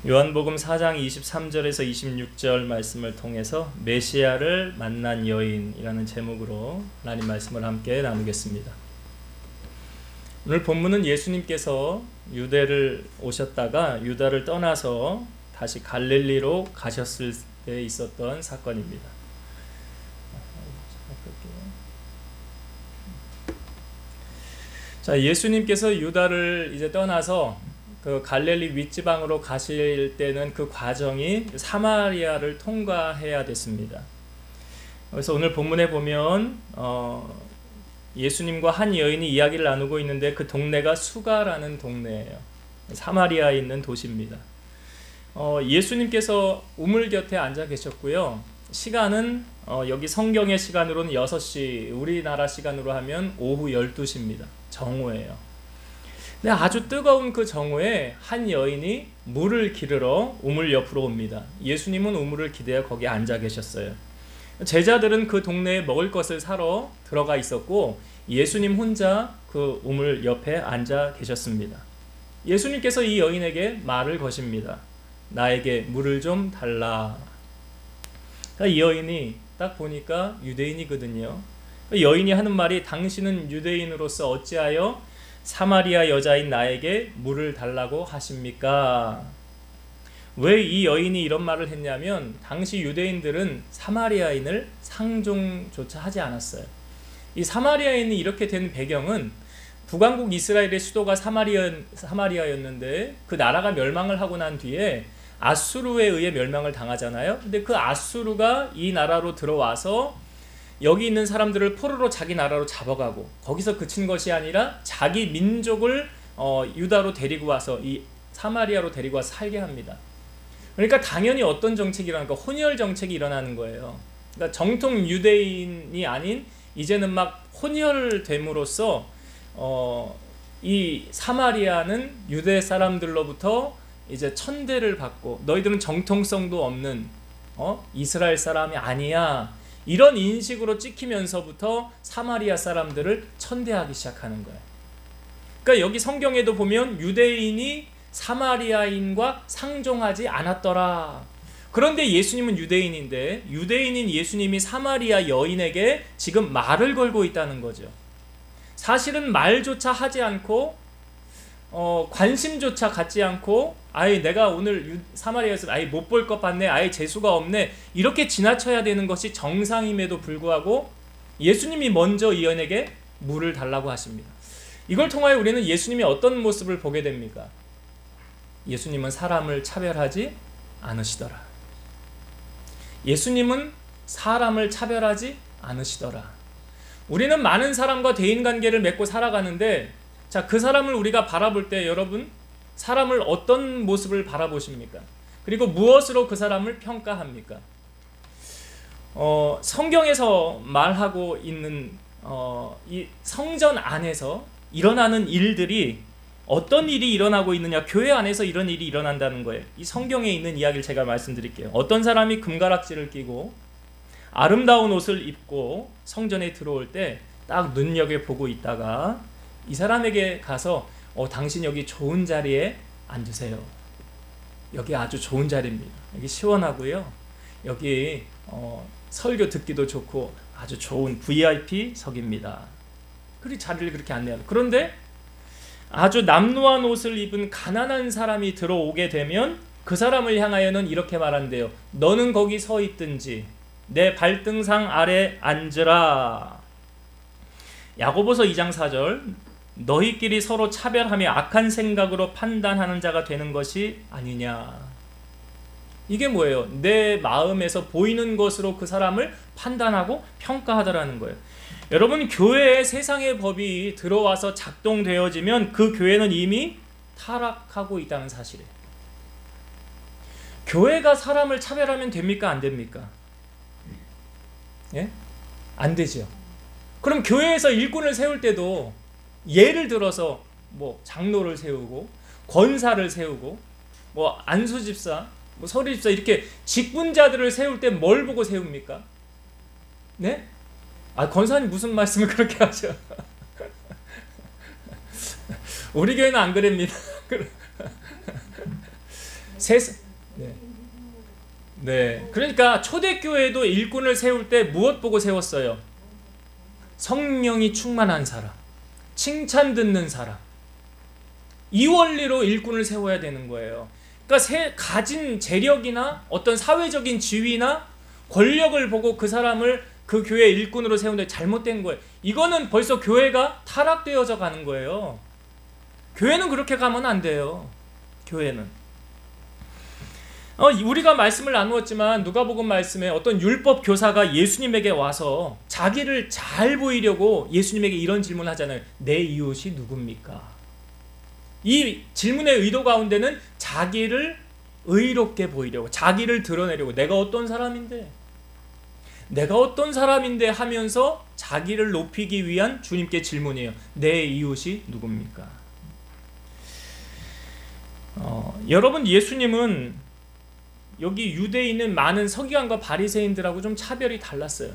요한복음 4장 23절에서 26절 말씀을 통해서 메시아를 만난 여인이라는 제목으로 하나님 말씀을 함께 나누겠습니다. 오늘 본문은 예수님께서 유대를 오셨다가 유다를 떠나서 다시 갈릴리로 가셨을 때 있었던 사건입니다. 자, 예수님께서 유다를 이제 떠나서 그 갈릴리 윗지방으로 가실 때는 그 과정이 사마리아를 통과해야 됐습니다. 그래서 오늘 본문에 보면 예수님과 한 여인이 이야기를 나누고 있는데 그 동네가 수가라는 동네예요. 사마리아에 있는 도시입니다. 예수님께서 우물 곁에 앉아 계셨고요. 시간은 여기 성경의 시간으로는 6시, 우리나라 시간으로 하면 오후 12시입니다. 정오예요. 근데 아주 뜨거운 그 정오에 한 여인이 물을 기르러 우물 옆으로 옵니다. 예수님은 우물을 기대어 거기 앉아 계셨어요. 제자들은 그 동네에 먹을 것을 사러 들어가 있었고 예수님 혼자 그 우물 옆에 앉아 계셨습니다. 예수님께서 이 여인에게 말을 거십니다. 나에게 물을 좀 달라. 이 여인이 딱 보니까 유대인이거든요. 여인이 하는 말이 당신은 유대인으로서 어찌하여 사마리아 여자인 나에게 물을 달라고 하십니까? 왜 이 여인이 이런 말을 했냐면 당시 유대인들은 사마리아인을 상종조차 하지 않았어요. 이 사마리아인이 이렇게 된 배경은 북왕국 이스라엘의 수도가 사마리아였는데 그 나라가 멸망을 하고 난 뒤에 아수르에 의해 멸망을 당하잖아요. 근데 그 아수르가 이 나라로 들어와서 여기 있는 사람들을 포로로 자기 나라로 잡아가고 거기서 그친 것이 아니라 자기 민족을 유다로 데리고 와서 이 사마리아로 데리고 와서 살게 합니다. 그러니까 당연히 어떤 정책이 일어나니까 혼혈 정책이 일어나는 거예요. 그러니까 정통 유대인이 아닌 이제는 막 혼혈됨으로써 이 사마리아는 유대 사람들로부터 이제 천대를 받고 너희들은 정통성도 없는 이스라엘 사람이 아니야. 이런 인식으로 찍히면서부터 사마리아 사람들을 천대하기 시작하는 거예요. 그러니까 여기 성경에도 보면 유대인이 사마리아인과 상종하지 않았더라. 그런데 예수님은 유대인인데 유대인인 예수님이 사마리아 여인에게 지금 말을 걸고 있다는 거죠. 사실은 말조차 하지 않고 관심조차 갖지 않고 아예 내가 오늘 사마리아에서 아예 못 볼 것 같네, 아예 재수가 없네, 이렇게 지나쳐야 되는 것이 정상임에도 불구하고 예수님이 먼저 이 여인에게 물을 달라고 하십니다. 이걸 통하여 우리는 예수님이 어떤 모습을 보게 됩니까? 예수님은 사람을 차별하지 않으시더라. 예수님은 사람을 차별하지 않으시더라. 우리는 많은 사람과 대인관계를 맺고 살아가는데 자, 그 사람을 우리가 바라볼 때 여러분 사람을 어떤 모습을 바라보십니까? 그리고 무엇으로 그 사람을 평가합니까? 성경에서 말하고 있는 이 성전 안에서 일어나는 일들이 어떤 일이 일어나고 있느냐, 교회 안에서 이런 일이 일어난다는 거예요. 이 성경에 있는 이야기를 제가 말씀드릴게요. 어떤 사람이 금가락지를 끼고 아름다운 옷을 입고 성전에 들어올 때 딱 눈여겨보고 있다가 이 사람에게 가서 당신 여기 좋은 자리에 앉으세요. 여기 아주 좋은 자리입니다. 여기 시원하고요. 여기 설교 듣기도 좋고 아주 좋은 VIP석입니다. 그리고 자리를 그렇게 안내하고, 그런데 아주 남루한 옷을 입은 가난한 사람이 들어오게 되면 그 사람을 향하여는 이렇게 말한대요. 너는 거기 서 있든지 내 발등상 아래 앉으라. 야고보서 2장 4절 너희끼리 서로 차별하며 악한 생각으로 판단하는 자가 되는 것이 아니냐. 이게 뭐예요? 내 마음에서 보이는 것으로 그 사람을 판단하고 평가하더라는 거예요. 여러분, 교회에 세상의 법이 들어와서 작동되어지면 그 교회는 이미 타락하고 있다는 사실이에요. 교회가 사람을 차별하면 됩니까? 안 됩니까? 예? 안 되죠. 그럼 교회에서 일꾼을 세울 때도 예를 들어서 뭐 장로를 세우고 권사를 세우고 뭐 안수집사, 뭐 서리집사 이렇게 직분자들을 세울 때 뭘 보고 세웁니까? 네? 권사님 무슨 말씀을 그렇게 하죠? 우리 교회는 안 그럽니다. 네. 네. 그러니까 초대교회도 일꾼을 세울 때 무엇 보고 세웠어요? 성령이 충만한 사람, 칭찬 듣는 사람. 이 원리로 일꾼을 세워야 되는 거예요. 그러니까 가진 재력이나 어떤 사회적인 지위나 권력을 보고 그 사람을 그 교회 일꾼으로 세우는데 잘못된 거예요. 이거는 벌써 교회가 타락되어져 가는 거예요. 교회는 그렇게 가면 안 돼요. 교회는 우리가 말씀을 나누었지만 누가복음 말씀에 어떤 율법 교사가 예수님에게 와서 자기를 잘 보이려고 예수님에게 이런 질문을 하잖아요. 내 이웃이 누굽니까? 이 질문의 의도 가운데는 자기를 의롭게 보이려고, 자기를 드러내려고, 내가 어떤 사람인데 하면서 자기를 높이기 위한 주님께 질문이에요. 내 이웃이 누굽니까? 여러분, 예수님은 여기 유대에 있는 많은 서기관과 바리새인들하고 좀 차별이 달랐어요.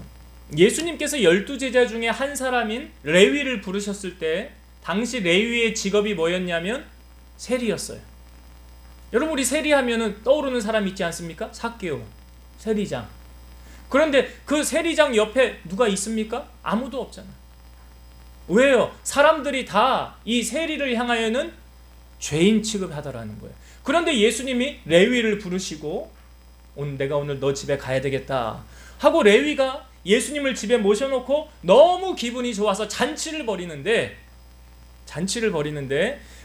예수님께서 12제자 중에 한 사람인 레위를 부르셨을 때 당시 레위의 직업이 뭐였냐면 세리였어요. 여러분, 우리 세리하면 떠오르는 사람 있지 않습니까? 삭개오, 세리장. 그런데 그 세리장 옆에 누가 있습니까? 아무도 없잖아요. 왜요? 사람들이 다 이 세리를 향하여는 죄인 취급하더라는 거예요. 그런데 예수님이 레위를 부르시고 내가 오늘 너 집에 가야 되겠다 하고 레위가 예수님을 집에 모셔놓고 너무 기분이 좋아서 잔치를 벌이는데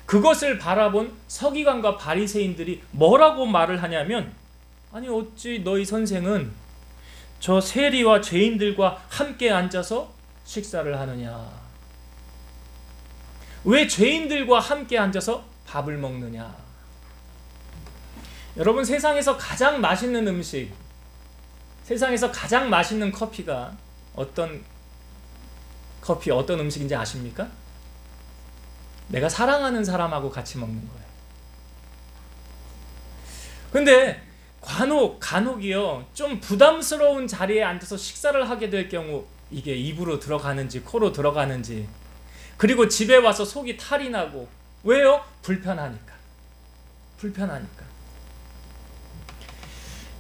그것을 바라본 서기관과 바리새인들이 뭐라고 말을 하냐면, 아니 어찌 너희 선생은 저 세리와 죄인들과 함께 앉아서 식사를 하느냐? 왜 죄인들과 함께 앉아서 밥을 먹느냐? 여러분, 세상에서 가장 맛있는 음식, 세상에서 가장 맛있는 커피가 어떤 음식인지 아십니까? 내가 사랑하는 사람하고 같이 먹는 거예요. 근데 간혹이요, 좀 부담스러운 자리에 앉아서 식사를 하게 될 경우 이게 입으로 들어가는지 코로 들어가는지, 그리고 집에 와서 속이 탈이 나고, 왜요? 불편하니까.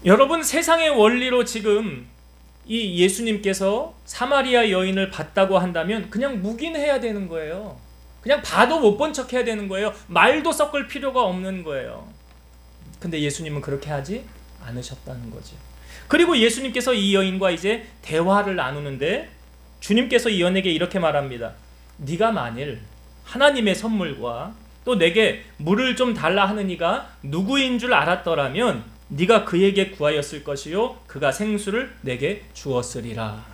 여러분, 세상의 원리로 지금 이 예수님께서 사마리아 여인을 봤다고 한다면 그냥 묵인해야 되는 거예요. 그냥 봐도 못 본 척 해야 되는 거예요. 말도 섞을 필요가 없는 거예요. 근데 예수님은 그렇게 하지 않으셨다는 거죠. 그리고 예수님께서 이 여인과 이제 대화를 나누는데 주님께서 이 여인에게 이렇게 말합니다. 네가 만일 하나님의 선물과 또 내게 물을 좀 달라 하는 이가 누구인 줄 알았더라면 네가 그에게 구하였을 것이요 그가 생수를 내게 주었으리라.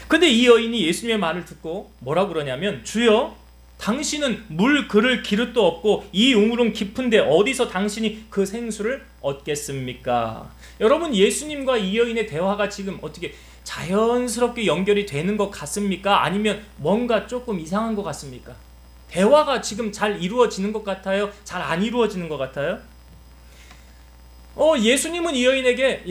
근데 이 여인이 예수님의 말을 듣고 뭐라고 그러냐면, 주여, 당신은 물 그를 기릇도 없고 이 우물은 깊은데 어디서 당신이 그 생수를 얻겠습니까? 여러분, 예수님과 이 여인의 대화가 지금 어떻게 자연스럽게 연결이 되는 것 같습니까? 아니면 뭔가 조금 이상한 것 같습니까? 대화가 지금 잘 이루어지는 것 같아요? 잘 안 이루어지는 것 같아요? 예수님은 이 여인에게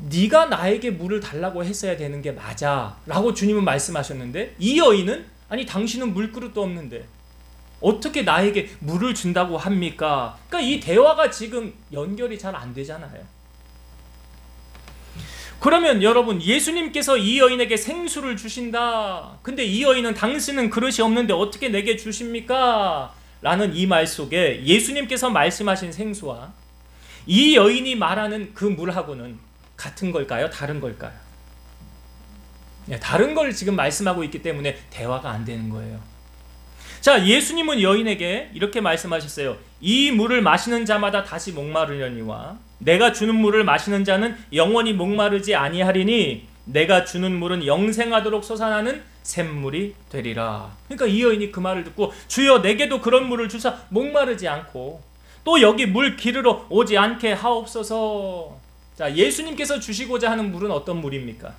네가 나에게 물을 달라고 했어야 되는 게 맞아 라고 주님은 말씀하셨는데, 이 여인은 아니 당신은 물그릇도 없는데 어떻게 나에게 물을 준다고 합니까? 그러니까 이 대화가 지금 연결이 잘 안 되잖아요. 그러면 여러분, 예수님께서 이 여인에게 생수를 주신다. 근데 이 여인은 당신은 그릇이 없는데 어떻게 내게 주십니까? 라는 이 말 속에 예수님께서 말씀하신 생수와 이 여인이 말하는 그 물하고는 같은 걸까요? 다른 걸까요? 다른 걸 지금 말씀하고 있기 때문에 대화가 안 되는 거예요. 자, 예수님은 여인에게 이렇게 말씀하셨어요. 이 물을 마시는 자마다 다시 목마르려니와 내가 주는 물을 마시는 자는 영원히 목마르지 아니하리니 내가 주는 물은 영생하도록 솟아나는 샘물이 되리라. 그러니까 이 여인이 그 말을 듣고, 주여 내게도 그런 물을 주사 목마르지 않고 또 여기 물 기르러 오지 않게 하옵소서. 자, 예수님께서 주시고자 하는 물은 어떤 물입니까?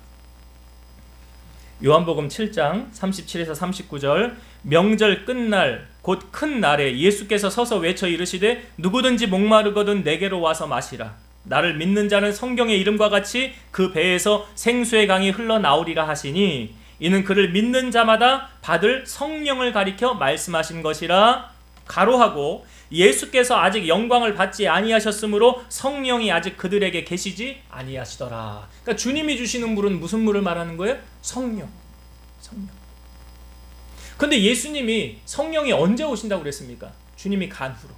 요한복음 7장 37에서 39절, 명절 끝날 곧 큰 날에 예수께서 서서 외쳐 이르시되 누구든지 목마르거든 내게로 와서 마시라. 나를 믿는 자는 성경의 이름과 같이 그 배에서 생수의 강이 흘러나오리라 하시니 이는 그를 믿는 자마다 받을 성령을 가리켜 말씀하신 것이라 가로하고 예수께서 아직 영광을 받지 아니하셨으므로 성령이 아직 그들에게 계시지 아니하시더라. 그러니까 주님이 주시는 물은 무슨 물을 말하는 거예요? 성령. 근데 예수님이 성령이 언제 오신다고 그랬습니까? 주님이 간 후로.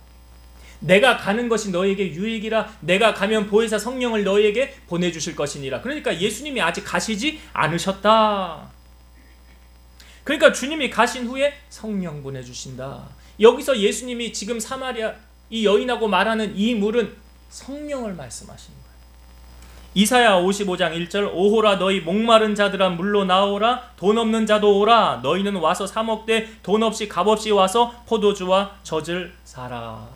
내가 가는 것이 너에게 유익이라, 내가 가면 보혜사 성령을 너에게 보내주실 것이니라. 그러니까 예수님이 아직 가시지 않으셨다. 그러니까 주님이 가신 후에 성령 보내주신다. 여기서 예수님이 지금 사마리아 이 여인하고 말하는 이 물은 성령을 말씀하시는 거예요. 이사야 55장 1절 오호라 너희 목마른 자들아 물로 나오라 돈 없는 자도 오라 너희는 와서 사 먹되 돈 없이 값없이 와서 포도주와 젖을 사라.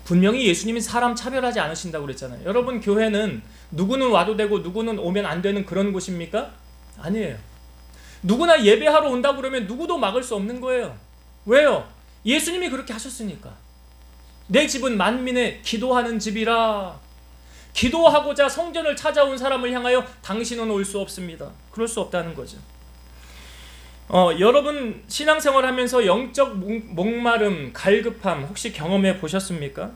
분명히 예수님이 사람 차별하지 않으신다고 그랬잖아요. 여러분, 교회는 누구는 와도 되고 누구는 오면 안 되는 그런 곳입니까? 아니에요. 누구나 예배하러 온다고 그러면 누구도 막을 수 없는 거예요. 왜요? 예수님이 그렇게 하셨으니까. 내 집은 만민의 기도하는 집이라. 기도하고자 성전을 찾아온 사람을 향하여 당신은 올 수 없습니다. 그럴 수 없다는 거죠. 여러분 신앙생활 하면서 영적 목마름, 갈급함 혹시 경험해 보셨습니까?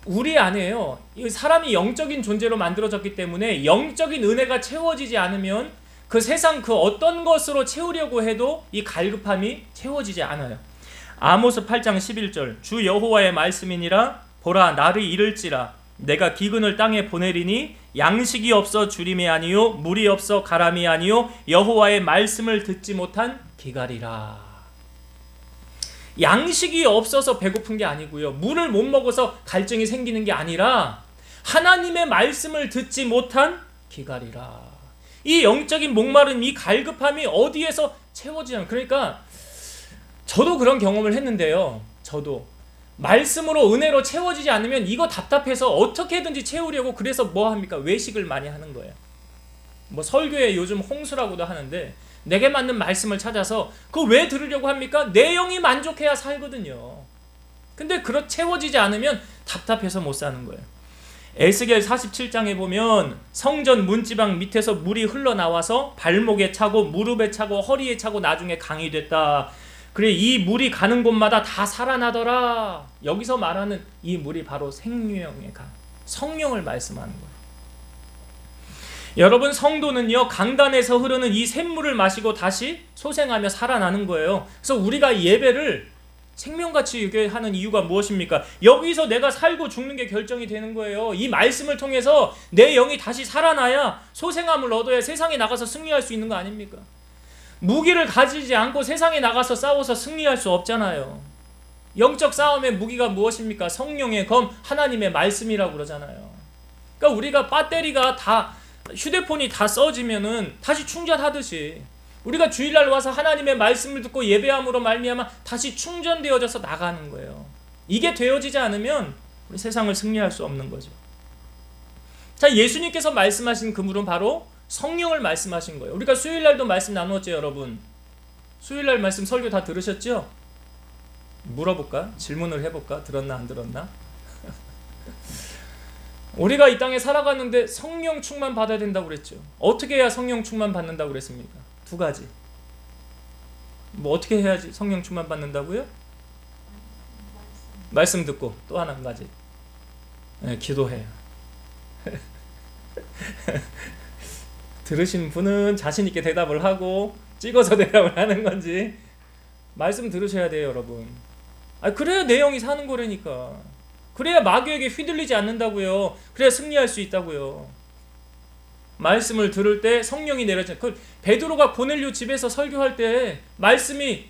우리 안에요. 사람이 영적인 존재로 만들어졌기 때문에 영적인 은혜가 채워지지 않으면 그 세상 그 어떤 것으로 채우려고 해도 이 갈급함이 채워지지 않아요. 아모스 8장 11절 주 여호와의 말씀이니라 보라 나를 이를지라 내가 기근을 땅에 보내리니 양식이 없어 주림이 아니요 물이 없어 가람이 아니요 여호와의 말씀을 듣지 못한 기갈이라. 양식이 없어서 배고픈 게 아니고요, 물을 못 먹어서 갈증이 생기는 게 아니라 하나님의 말씀을 듣지 못한 기갈이라. 이 영적인 목마름, 이 갈급함이 어디에서 채워지지 않아요. 그러니까 저도 그런 경험을 했는데요, 저도 말씀으로 은혜로 채워지지 않으면 이거 답답해서 어떻게든지 채우려고 그래서 뭐 합니까? 외식을 많이 하는 거예요. 뭐 설교에 요즘 홍수라고도 하는데 내게 맞는 말씀을 찾아서 그거 왜 들으려고 합니까? 내 영이 만족해야 살거든요. 근데 채워지지 않으면 답답해서 못 사는 거예요. 에스겔 47장에 보면 성전 문지방 밑에서 물이 흘러나와서 발목에 차고 무릎에 차고 허리에 차고 나중에 강이 됐다. 그래 이 물이 가는 곳마다 다 살아나더라. 여기서 말하는 이 물이 바로 생명의 강, 성령을 말씀하는 거예요. 여러분, 성도는요 강단에서 흐르는 이 샘물을 마시고 다시 소생하며 살아나는 거예요. 그래서 우리가 예배를 생명같이 하는 이유가 무엇입니까? 여기서 내가 살고 죽는 게 결정이 되는 거예요. 이 말씀을 통해서 내 영이 다시 살아나야 소생함을 얻어야 세상에 나가서 승리할 수 있는 거 아닙니까? 무기를 가지지 않고 세상에 나가서 싸워서 승리할 수 없잖아요. 영적 싸움의 무기가 무엇입니까? 성령의 검, 하나님의 말씀이라고 그러잖아요. 그러니까 우리가 배터리가 휴대폰이 다 써지면은 다시 충전하듯이 우리가 주일날 와서 하나님의 말씀을 듣고 예배함으로 말미암아 다시 충전되어져서 나가는 거예요. 이게 되어지지 않으면 우리 세상을 승리할 수 없는 거죠. 자, 예수님께서 말씀하신 그물은 바로 성령을 말씀하신 거예요. 우리가 수요일날도 말씀 나누었죠, 여러분. 수요일날 말씀 설교 다 들으셨죠? 물어볼까? 질문을 해볼까? 들었나 안 들었나? 우리가 이 땅에 살아가는데 성령 충만 받아야 된다고 그랬죠. 어떻게 해야 성령 충만 받는다고 그랬습니까? 두 가지. 뭐 어떻게 해야지 성령 충만 받는다고요? 말씀 듣고 또 한 가지. 네, 기도해요. 들으신 분은 자신 있게 대답을 하고 찍어서 대답을 하는 건지 말씀 들으셔야 돼요, 여러분. 그래야 내 영이 사는 거라니까. 그래야 마귀에게 휘둘리지 않는다고요. 그래야 승리할 수 있다고요. 말씀을 들을 때 성령이 내려져. 베드로가 고넬료 집에서 설교할 때 말씀이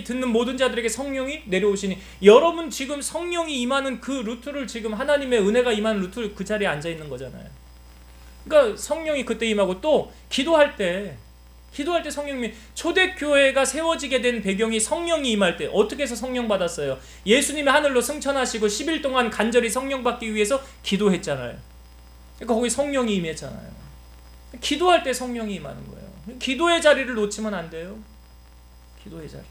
듣는 모든 자들에게 성령이 내려오시니, 여러분 지금 성령이 임하는 그 루트를, 지금 하나님의 은혜가 임하는 루트 그 자리에 앉아 있는 거잖아요. 그러니까 성령이 그때 임하고, 또 기도할 때 성령이, 초대교회가 세워지게 된 배경이 성령이 임할 때. 어떻게 해서 성령 받았어요? 예수님이 하늘로 승천하시고 10일 동안 간절히 성령 받기 위해서 기도했잖아요. 그러니까 거기 성령이 임했잖아요. 기도할 때 성령이 임하는 거예요. 기도의 자리를 놓치면 안 돼요. 기도의 자리.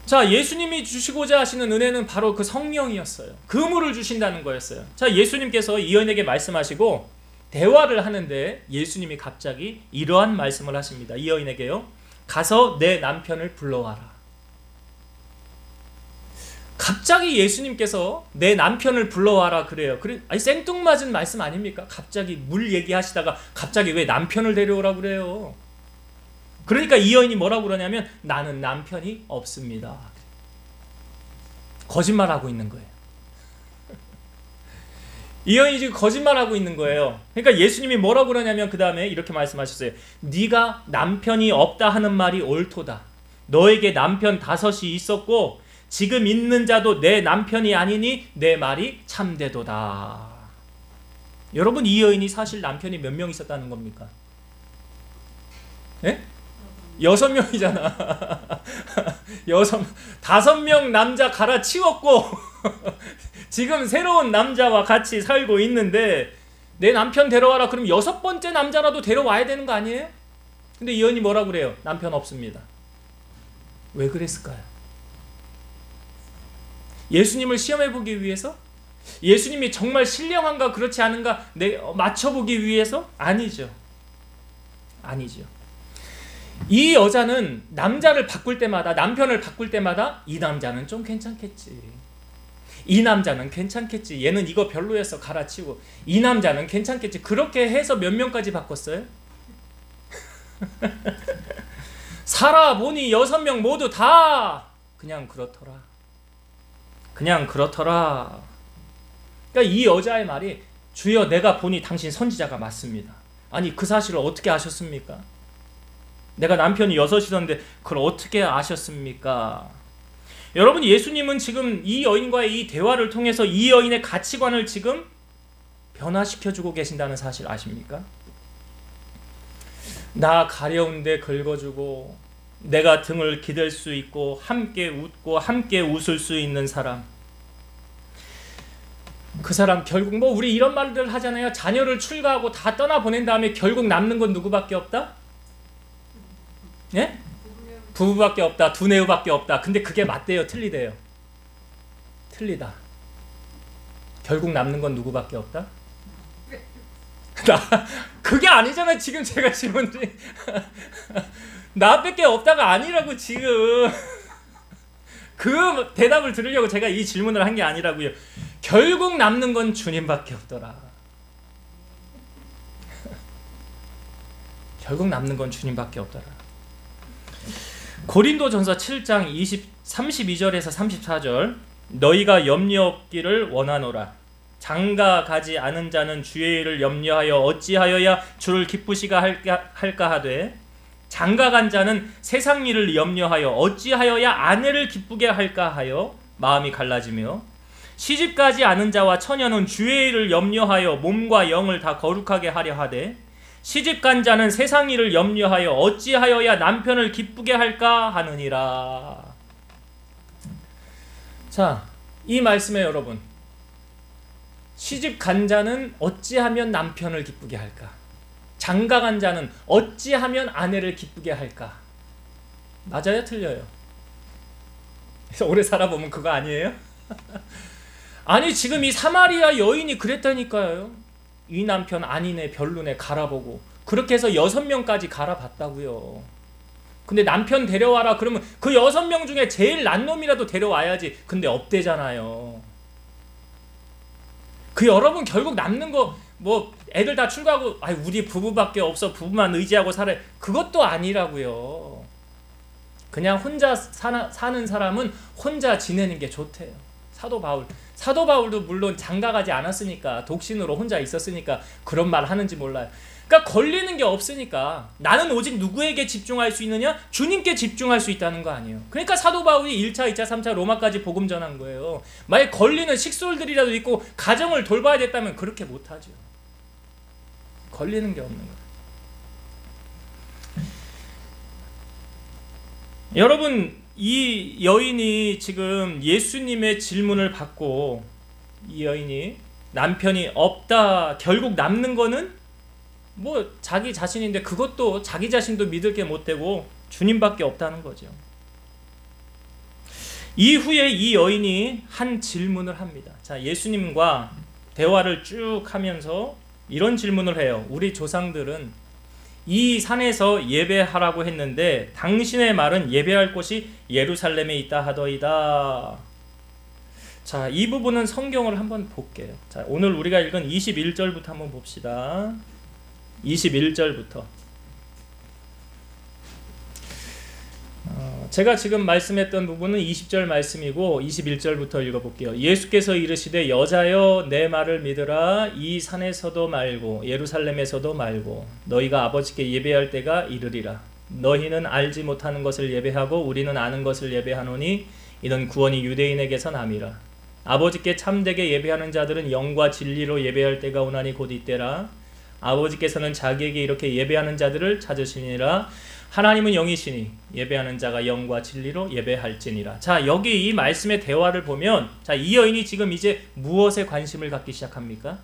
자, 예수님이 주시고자 하시는 은혜는 바로 그 성령이었어요. 그물을 주신다는 거였어요. 자, 예수님께서 이 여인에게 말씀하시고 대화를 하는데 예수님이 갑자기 이러한 말씀을 하십니다. 이 여인에게요. 가서 내 남편을 불러와라. 갑자기 예수님께서 내 남편을 불러와라 그래요. 아니 생뚱맞은 말씀 아닙니까? 갑자기 물 얘기하시다가 갑자기 왜 남편을 데려오라 그래요? 그러니까 이 여인이 뭐라고 그러냐면 나는 남편이 없습니다. 거짓말하고 있는 거예요. 이 여인이 지금 거짓말하고 있는 거예요. 그러니까 예수님이 뭐라고 그러냐면 그 다음에 이렇게 말씀하셨어요. 네가 남편이 없다 하는 말이 옳도다. 너에게 남편 5이 있었고 지금 있는 자도 내 남편이 아니니 내 말이 참되도다. 여러분 이 여인이 사실 남편이 몇 명 있었다는 겁니까? 예? 6명이잖아. 5명 남자 갈아치웠고 지금 새로운 남자와 같이 살고 있는데 내 남편 데려와라. 그럼 6번째 남자라도 데려와야 되는 거 아니에요? 근데 이 여인이 뭐라고 그래요? 남편 없습니다. 왜 그랬을까요? 예수님을 시험해보기 위해서? 예수님이 정말 신령한가 그렇지 않은가 맞춰보기 위해서? 아니죠. 아니죠. 이 여자는 남자를 바꿀 때마다, 남편을 바꿀 때마다 이 남자는 좀 괜찮겠지. 이 남자는 괜찮겠지. 얘는 이거 별로여서 갈아치우고 이 남자는 괜찮겠지. 그렇게 해서 몇 명까지 바꿨어요? 살아보니 6명 모두 다 그냥 그렇더라. 그냥 그렇더라. 그러니까 이 여자의 말이 주여 내가 보니 당신 선지자가 맞습니다. 아니 그 사실을 어떻게 아셨습니까? 내가 남편이 6이던데 그걸 어떻게 아셨습니까? 여러분 예수님은 지금 이 여인과의 이 대화를 통해서 이 여인의 가치관을 지금 변화시켜주고 계신다는 사실 아십니까? 나 가려운데 긁어주고 내가 등을 기댈 수 있고 함께 웃고 함께 웃을 수 있는 사람, 그 사람 결국 뭐 우리 이런 말들 하잖아요. 자녀를 출가하고 다 떠나보낸 다음에 결국 남는 건 누구밖에 없다? 예? 부부밖에 없다. 두뇌우밖에 없다. 근데 그게 맞대요? 틀리대요? 틀리다. 결국 남는 건 누구밖에 없다? 그게 아니잖아요. 지금 제가 질문드린 나밖에 없다가 아니라고. 지금 그 대답을 들으려고 제가 이 질문을 한 게 아니라고요. 결국 남는 건 주님밖에 없더라. 결국 남는 건 주님밖에 없더라. 고린도전서 7장 32절에서 34절 너희가 염려 없기를 원하노라. 장가 가지 않은 자는 주의 일을 염려하여 어찌하여야 주를 기쁘시가 할까 하되 장가 간 자는 세상 일을 염려하여 어찌하여야 아내를 기쁘게 할까 하여 마음이 갈라지며 시집가지 않은 자와 처녀는 주의 일을 염려하여 몸과 영을 다 거룩하게 하려 하되 시집간 자는 세상 일을 염려하여 어찌하여야 남편을 기쁘게 할까 하느니라. 자, 이 말씀에 여러분 시집간 자는 어찌하면 남편을 기쁘게 할까? 장가간 자는 어찌하면 아내를 기쁘게 할까? 맞아요? 틀려요? 그래서 오래 살아보면 그거 아니에요? 아니 지금 이 사마리아 여인이 그랬다니까요. 이 남편 아니네 별로네 갈아보고 그렇게 해서 6명까지 갈아봤다고요. 근데 남편 데려와라 그러면 그 6명 중에 제일 난 놈이라도 데려와야지. 근데 없대잖아요. 그 여러분 결국 남는 거 뭐 애들 다 출가하고 아이 우리 부부밖에 없어 부부만 의지하고 살아 그것도 아니라고요. 그냥 혼자 사는 사람은 혼자 지내는 게 좋대요. 사도 바울도 물론 장가가지 않았으니까 독신으로 혼자 있었으니까 그런 말 하는지 몰라요. 그러니까 걸리는 게 없으니까 나는 오직 누구에게 집중할 수 있느냐? 주님께 집중할 수 있다는 거 아니에요. 그러니까 사도 바울이 1차, 2차, 3차 로마까지 복음 전한 거예요. 만약 걸리는 식솔들이라도 있고 가정을 돌봐야 됐다면 그렇게 못하죠. 걸리는 게 없는 거예요. 여러분 이 여인이 지금 예수님의 질문을 받고 이 여인이 남편이 없다 결국 남는 거는 뭐 자기 자신인데 그것도 자기 자신도 믿을 게 못되고 주님밖에 없다는 거죠. 이후에 이 여인이 한 질문을 합니다. 자, 예수님과 대화를 쭉 하면서 이런 질문을 해요. 우리 조상들은 이 산에서 예배하라고 했는데 당신의 말은 예배할 곳이 예루살렘에 있다 하더이다. 자, 이 부분은 성경을 한번 볼게요. 자, 오늘 우리가 읽은 21절부터 한번 봅시다. 21절부터. 제가 지금 말씀했던 부분은 20절 말씀이고 21절부터 읽어볼게요. 예수께서 이르시되 여자여 내 말을 믿으라. 이 산에서도 말고 예루살렘에서도 말고 너희가 아버지께 예배할 때가 이르리라. 너희는 알지 못하는 것을 예배하고 우리는 아는 것을 예배하노니 이는 구원이 유대인에게서 남이라. 아버지께 참되게 예배하는 자들은 영과 진리로 예배할 때가 오나니 곧 이때라. 아버지께서는 자기에게 이렇게 예배하는 자들을 찾으시니라. 하나님은 영이시니 예배하는 자가 영과 진리로 예배할지니라. 자, 여기 이 말씀의 대화를 보면, 자, 이 여인이 지금 이제 무엇에 관심을 갖기 시작합니까?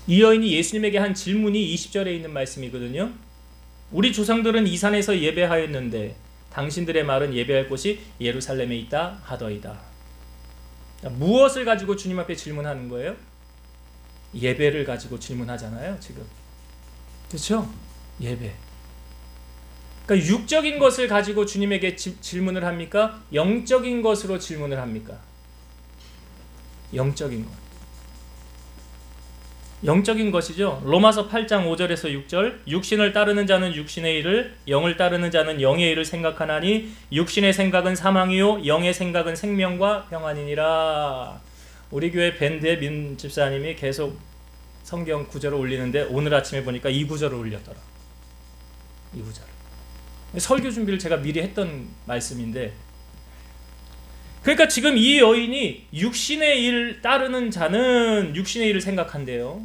이 여인이 예수님에게 한 질문이 20절에 있는 말씀이거든요. 우리 조상들은 이 산에서 예배하였는데 당신들의 말은 예배할 곳이 예루살렘에 있다 하더이다. 자, 무엇을 가지고 주님 앞에 질문하는 거예요? 예배를 가지고 질문하잖아요, 지금. 그렇죠? 예배. 그러니까 육적인 것을 가지고 주님에게 질문을 합니까? 영적인 것으로 질문을 합니까? 영적인 것. 영적인 것이죠. 로마서 8장 5절에서 6절. 육신을 따르는 자는 육신의 일을, 영을 따르는 자는 영의 일을 생각하나니 육신의 생각은 사망이요 영의 생각은 생명과 평안이니라. 우리 교회 밴드의 민 집사님이 계속 성경 구절을 올리는데 오늘 아침에 보니까 이 구절을 올렸더라. 이 구절. 설교 준비를 제가 미리 했던 말씀인데, 그러니까 지금 이 여인이 육신의 일 따르는 자는 육신의 일을 생각한대요.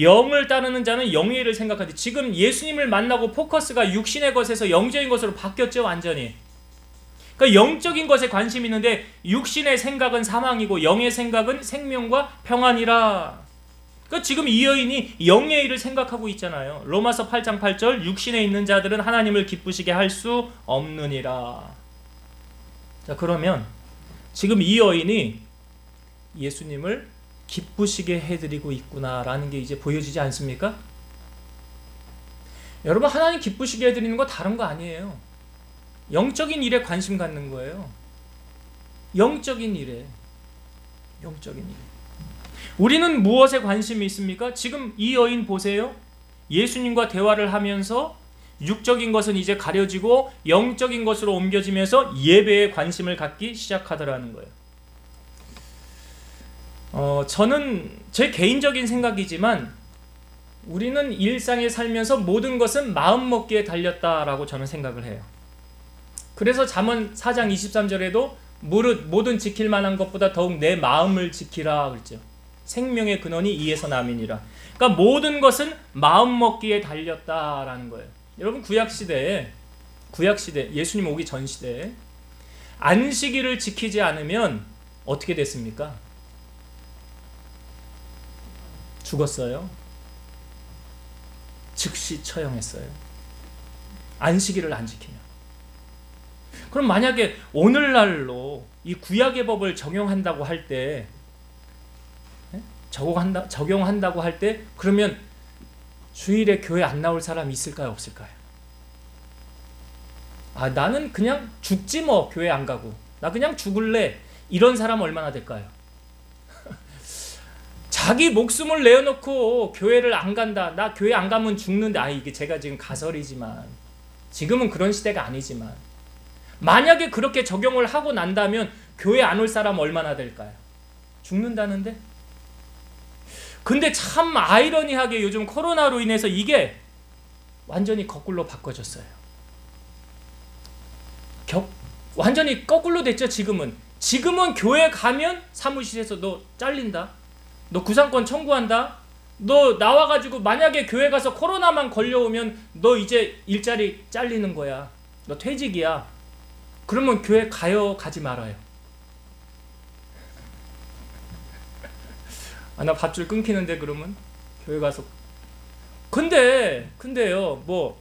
영을 따르는 자는 영의 일을 생각한대. 지금 예수님을 만나고 포커스가 육신의 것에서 영적인 것으로 바뀌었죠, 완전히. 그러니까 영적인 것에 관심이 있는데 육신의 생각은 사망이고 영의 생각은 생명과 평안이라. 그러니까 지금 이 여인이 영의 일을 생각하고 있잖아요. 로마서 8장 8절. 육신에 있는 자들은 하나님을 기쁘시게 할 수 없느니라. 자, 그러면 지금 이 여인이 예수님을 기쁘시게 해드리고 있구나라는 게 이제 보여지지 않습니까? 여러분, 하나님 기쁘시게 해드리는 거 다른 거 아니에요. 영적인 일에 관심 갖는 거예요. 영적인 일에. 영적인 일. 우리는 무엇에 관심이 있습니까? 지금 이 여인 보세요. 예수님과 대화를 하면서 육적인 것은 이제 가려지고 영적인 것으로 옮겨지면서 예배에 관심을 갖기 시작하더라는 거예요. 저는 제 개인적인 생각이지만 우리는 일상에 살면서 모든 것은 마음먹기에 달렸다라고 저는 생각을 해요. 그래서 잠언 4장 23절에도 무릇 모든 지킬 만한 것보다 더욱 내 마음을 지키라 그랬죠. 생명의 근원이 이에서 남이니라. 그러니까 모든 것은 마음먹기에 달렸다라는 거예요. 여러분, 구약시대에 예수님 오기 전 시대에 안식일을 지키지 않으면 어떻게 됐습니까? 죽었어요. 즉시 처형했어요. 안식일을 안 지키면. 그럼 만약에 오늘날로 이 구약의 법을 적용한다고 할 때, 적용한다고 할 때, 그러면 주일에 교회 안 나올 사람이 있을까요, 없을까요? 아, 나는 그냥 죽지 뭐, 교회 안 가고. 나 그냥 죽을래. 이런 사람 얼마나 될까요? 자기 목숨을 내어놓고 교회를 안 간다. 나 교회 안 가면 죽는데. 아, 이게 제가 지금 가설이지만, 지금은 그런 시대가 아니지만, 만약에 그렇게 적용을 하고 난다면 교회 안 올 사람 얼마나 될까요? 죽는다는데? 근데 참 아이러니하게 요즘 코로나로 인해서 이게 완전히 거꾸로 바꿔졌어요. 완전히 거꾸로 됐죠. 지금은 교회 가면 사무실에서 너 잘린다, 너 구상권 청구한다, 너 나와가지고 만약에 교회 가서 코로나만 걸려오면 너 이제 일자리 잘리는 거야, 너 퇴직이야. 그러면 교회 가요, 가지 말아요? 아, 나 밧줄 끊기는데 그러면 교회 가서. 근데요, 뭐,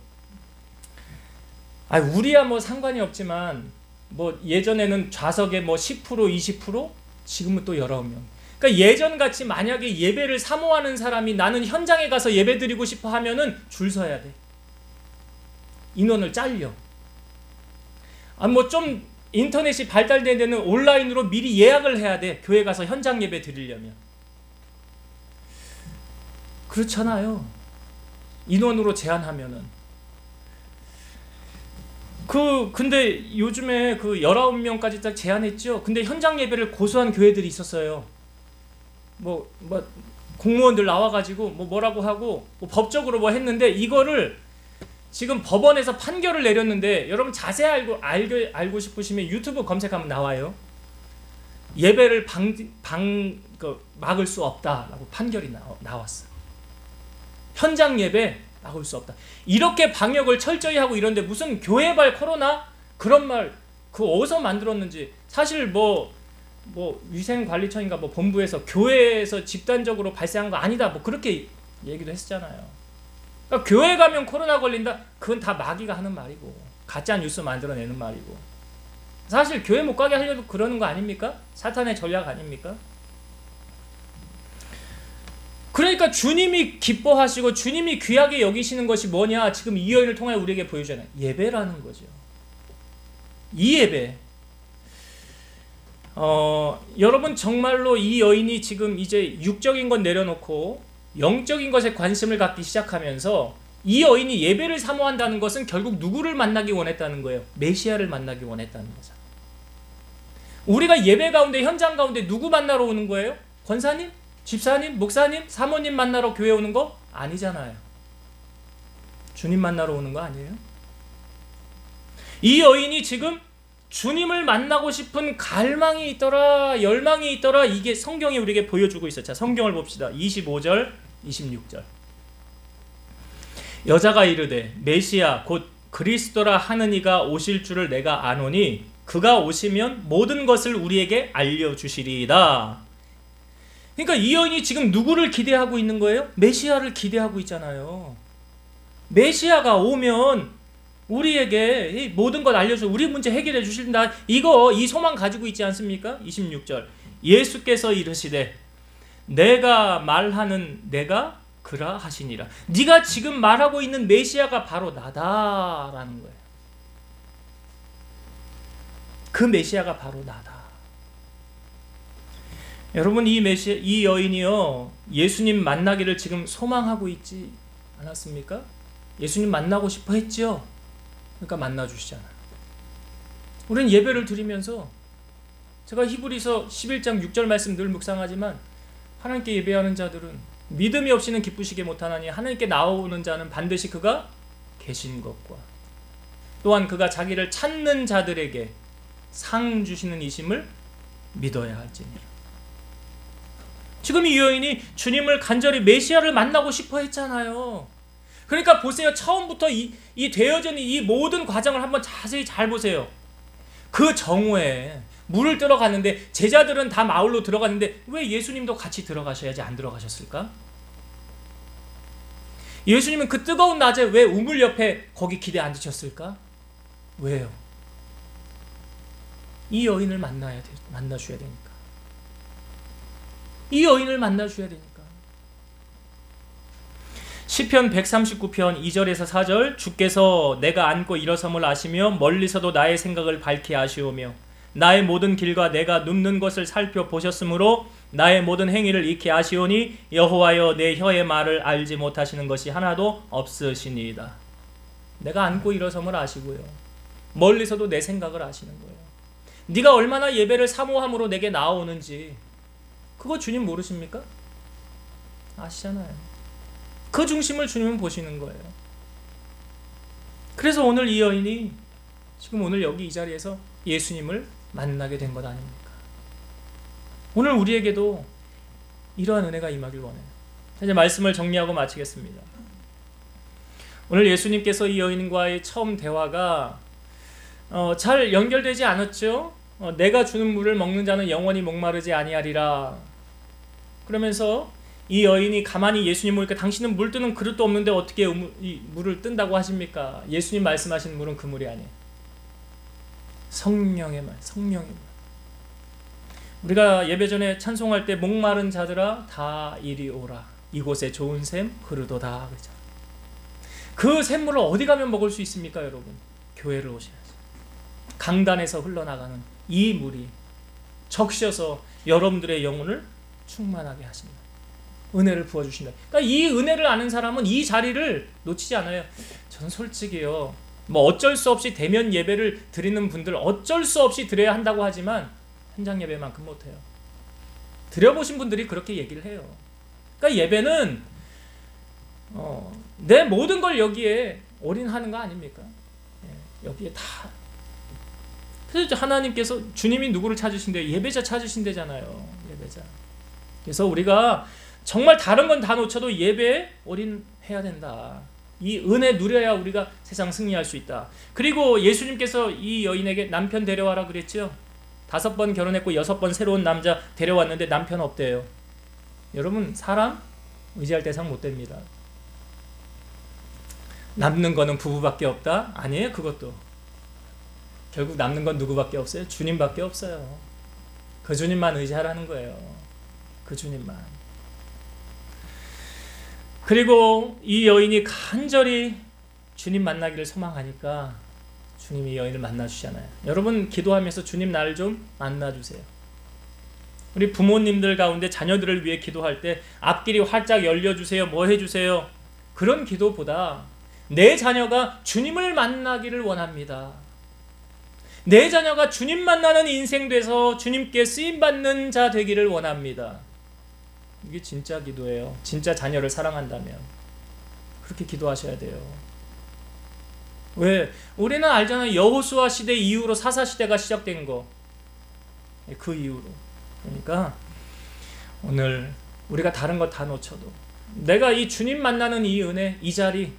우리야 뭐 상관이 없지만, 뭐 예전에는 좌석에 뭐 10%, 20%, 지금은 또 19명. 그러니까 예전같이 만약에 예배를 사모하는 사람이 나는 현장에 가서 예배 드리고 싶어 하면은 줄 서야 돼. 인원을 잘려. 뭐 좀 인터넷이 발달된 데는 온라인으로 미리 예약을 해야 돼. 교회 가서 현장 예배 드리려면. 그렇잖아요. 인원으로 제한하면은. 근데 요즘에 19명까지 딱 제한했죠. 근데 현장 예배를 고수한 교회들이 있었어요. 공무원들 나와가지고 뭐라고 하고 법적으로 뭐 했는데, 이거를 지금 법원에서 판결을 내렸는데, 여러분 자세히 알고 싶으시면 유튜브 검색하면 나와요. 예배를 막을 수 없다라고 판결이 나왔어. 현장 예배 막을 수 없다. 이렇게 방역을 철저히 하고 이런데 무슨 교회발 코로나? 그런 말 어디서 만들었는지. 사실 위생관리청인가 본부에서 교회에서 집단적으로 발생한 거 아니다, 그렇게 얘기도 했잖아요. 그러니까 교회 가면 코로나 걸린다? 그건 다 마귀가 하는 말이고, 가짜 뉴스 만들어내는 말이고. 사실 교회 못 가게 하려고 그러는 거 아닙니까? 사탄의 전략 아닙니까? 그러니까 주님이 기뻐하시고 주님이 귀하게 여기시는 것이 뭐냐? 지금 이 여인을 통해 우리에게 보여주잖아요. 예배라는 거죠. 이 예배. 여러분 정말로 이 여인이 지금 이제 육적인 건 내려놓고 영적인 것에 관심을 갖기 시작하면서, 이 여인이 예배를 사모한다는 것은 결국 누구를 만나기 원했다는 거예요? 메시아를 만나기 원했다는 거죠. 우리가 예배 가운데, 현장 가운데 누구 만나러 오는 거예요? 권사님? 집사님? 목사님? 사모님 만나러 교회 오는 거? 아니잖아요. 주님 만나러 오는 거 아니에요? 이 여인이 지금 주님을 만나고 싶은 갈망이 있더라, 열망이 있더라. 이게 성경이 우리에게 보여주고 있어요. 자, 성경을 봅시다. 25절, 26절. 여자가 이르되 메시아 곧 그리스도라 하는 이가 오실 줄을 내가 아노니 그가 오시면 모든 것을 우리에게 알려주시리이다. 그러니까 이 여인이 지금 누구를 기대하고 있는 거예요? 메시아를 기대하고 있잖아요. 메시아가 오면 우리에게 모든 것 알려줘, 우리 문제 해결해 주신다. 이 소망 가지고 있지 않습니까? 26절. 예수께서 이르시되 내가 말하는 내가 그라 하시니라. 네가 지금 말하고 있는 메시아가 바로 나다라는 거예요. 그 메시아가 바로 나다. 여러분, 이 여인이요, 예수님 만나기를 지금 소망하고 있지 않았습니까? 예수님 만나고 싶어 했죠. 그러니까 만나주시잖아요. 우리는 예배를 드리면서, 제가 히브리서 11장 6절 말씀 늘 묵상하지만, 하나님께 예배하는 자들은 믿음이 없이는 기쁘시게 못하나니 하나님께 나오는 자는 반드시 그가 계신 것과 또한 그가 자기를 찾는 자들에게 상 주시는 이심을 믿어야 할지니라. 지금 이 여인이 주님을 간절히 메시아를 만나고 싶어 했잖아요. 그러니까 보세요. 처음부터 이 되어진 이 모든 과정을 한번 자세히 잘 보세요. 그 정오에 물을 뜨러 갔는데 제자들은 다 마을로 들어갔는데 왜 예수님도 같이 들어가셔야지 안 들어가셨을까? 예수님은 그 뜨거운 낮에 왜 우물 옆에 거기 기대 앉으셨을까? 왜요? 이 여인을 만나셔야 되니까. 이 여인을 만나셔야 되니까. 시편 139편 2절에서 4절. 주께서 내가 앉고 일어섬을 아시며 멀리서도 나의 생각을 밝히 아시오며 나의 모든 길과 내가 눕는 것을 살펴보셨으므로 나의 모든 행위를 익히 아시오니 여호와여 내 혀의 말을 알지 못하시는 것이 하나도 없으시니이다. 내가 앉고 일어섬을 아시고요, 멀리서도 내 생각을 아시는 거예요. 네가 얼마나 예배를 사모함으로 내게 나오는지 그거 주님 모르십니까? 아시잖아요. 그 중심을 주님은 보시는 거예요. 그래서 오늘 이 여인이 지금 오늘 여기 이 자리에서 예수님을 만나게 된 것 아닙니까? 오늘 우리에게도 이러한 은혜가 임하길 원해요. 이제 말씀을 정리하고 마치겠습니다. 오늘 예수님께서 이 여인과의 처음 대화가 잘 연결되지 않았죠? 내가 주는 물을 먹는 자는 영원히 목마르지 아니하리라. 그러면서 이 여인이 가만히 예수님 보니까 당신은 물 뜨는 그릇도 없는데 어떻게 이 물을 뜬다고 하십니까? 예수님 말씀하신 물은 그 물이 아니에요. 성령의 말, 성령의 물. 우리가 예배 전에 찬송할 때 목마른 자들아 다 이리 오라. 이곳에 좋은 샘 흐르도다. 그죠? 그 샘물을 어디 가면 먹을 수 있습니까, 여러분? 교회를 오셔야죠. 강단에서 흘러나가는 이 물이 적셔서 여러분들의 영혼을 충만하게 하신다. 은혜를 부어주신다. 그러니까 이 은혜를 아는 사람은 이 자리를 놓치지 않아요. 저는 솔직히요, 뭐 어쩔 수 없이 대면 예배를 드리는 분들 어쩔 수 없이 드려야 한다고 하지만 현장 예배만큼 못해요. 드려보신 분들이 그렇게 얘기를 해요. 그러니까 예배는 내 모든 걸 여기에 올인하는 거 아닙니까? 여기에 다. 그래서 하나님께서 주님이 누구를 찾으신대요? 예배자 찾으신대잖아요. 예배자. 그래서 우리가 정말 다른 건 다 놓쳐도 예배에 올인해야 된다. 이 은혜 누려야 우리가 세상 승리할 수 있다. 그리고 예수님께서 이 여인에게 남편 데려와라 그랬죠. 5번 결혼했고 6번 새로운 남자 데려왔는데 남편 없대요. 여러분, 사람 의지할 대상 못 됩니다. 남는 거는 부부밖에 없다? 아니에요. 그것도 결국 남는 건 누구밖에 없어요? 주님밖에 없어요. 그 주님만 의지하라는 거예요. 그 주님만. 그리고 이 여인이 간절히 주님 만나기를 소망하니까 주님이 여인을 만나주시잖아요. 여러분, 기도하면서 주님 나를 좀 만나주세요. 우리 부모님들 가운데 자녀들을 위해 기도할 때 앞길이 활짝 열려주세요. 뭐 해주세요? 그런 기도보다 내 자녀가 주님을 만나기를 원합니다. 내 자녀가 주님 만나는 인생 돼서 주님께 쓰임받는 자 되기를 원합니다. 이게 진짜 기도예요. 진짜 자녀를 사랑한다면 그렇게 기도하셔야 돼요. 왜? 우리는 알잖아요. 여호수아 시대 이후로 사사시대가 시작된 거. 그 이후로. 그러니까 오늘 우리가 다른 거 다 놓쳐도 내가 이 주님 만나는 이 은혜, 이 자리,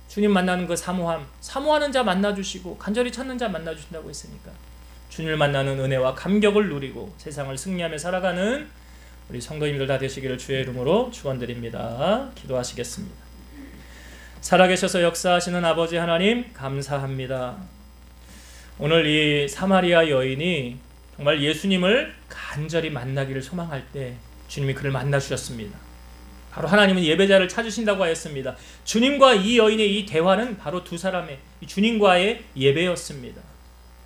주님 만나는 그 사모함, 사모하는 자 만나주시고 간절히 찾는 자 만나주신다고 했으니까 주님을 만나는 은혜와 감격을 누리고 세상을 승리하며 살아가는 우리 성도님들 다 되시기를 주의 이름으로 축원드립니다. 기도하시겠습니다. 살아계셔서 역사하시는 아버지 하나님 감사합니다. 오늘 이 사마리아 여인이 정말 예수님을 간절히 만나기를 소망할 때 주님이 그를 만나주셨습니다. 바로 하나님은 예배자를 찾으신다고 하였습니다. 주님과 이 여인의 이 대화는 바로 두 사람의 주님과의 예배였습니다.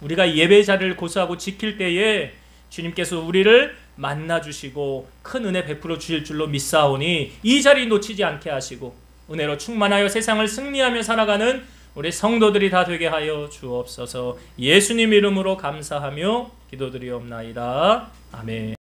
우리가 예배자를 고수하고 지킬 때에 주님께서 우리를 만나주시고 큰 은혜 베풀어 주실 줄로 믿사오니 이 자리 놓치지 않게 하시고 은혜로 충만하여 세상을 승리하며 살아가는 우리 성도들이 다 되게 하여 주옵소서. 예수님 이름으로 감사하며 기도드리옵나이다. 아멘.